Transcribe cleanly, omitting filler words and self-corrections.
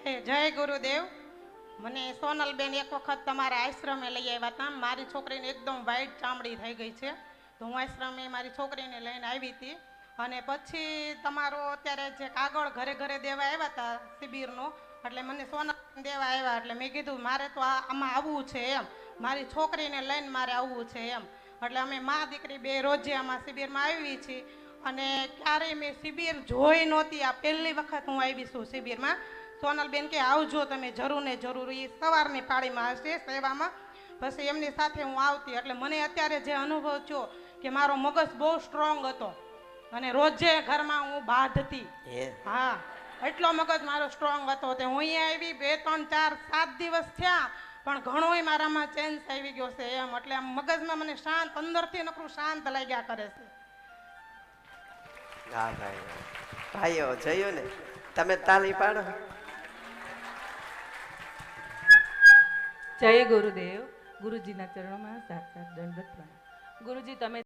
જય ગુરુદેવ. મને સોનલબેન એક વખત તમારા આશ્રમે લઈ આવ્યા હતા. મારી છોકરીને એકદમ વ્હાઈટ ચામડી થઈ ગઈ છે, તો હું આશ્રમે મારી છોકરીને લઈને આવી હતી. અને પછી તમારો અત્યારે જે કાગળ ઘરે ઘરે દેવા આવ્યા હતા શિબિરનો, એટલે મને સોનલ દેવા આવ્યા, એટલે મેં કીધું મારે તો આમાં આવવું છે એમ, મારી છોકરીને લઈને મારે આવવું છે એમ. એટલે અમે મા દીકરી બે રોજે આમાં શિબિરમાં આવી છીએ. અને ક્યારેય મેં શિબિર જોઈ નહોતી, આ પહેલી વખત હું આવી છું શિબિરમાં. સોનલબેન કે આવજો તમે જરૂર ને જરૂર, એ સવારની પાળીમાં હશે સેવામાં, પછી એમની સાથે હું આવતી. એટલે મને અત્યારે જે અનુભવ થયો કે મારો મગજ બહુ સ્ટ્રોંગ હતો અને રોજે ઘરમાં હું બાંધતી. હા, એટલો મગજ મારો સ્ટ્રોંગ હતો. તે હું અહીંયા આવી 2 3 4 7 દિવસ થયા, પણ ઘણોય મારામાં ચેન્જ આવી ગયો છે એમ. એટલે આમ મગજમાં મને શાંત, અંદરથી નકરું શાંત લાગ્યા કરે છે. હા ભાઈ, ભાઈઓ જોયું ને, તમે તાળી પાડો. જય ગુરુદેવ. ગુરુજીના ચરણોમાં સાક્ષાત દંડવત પ્રણામ. ગુરુજી, તમે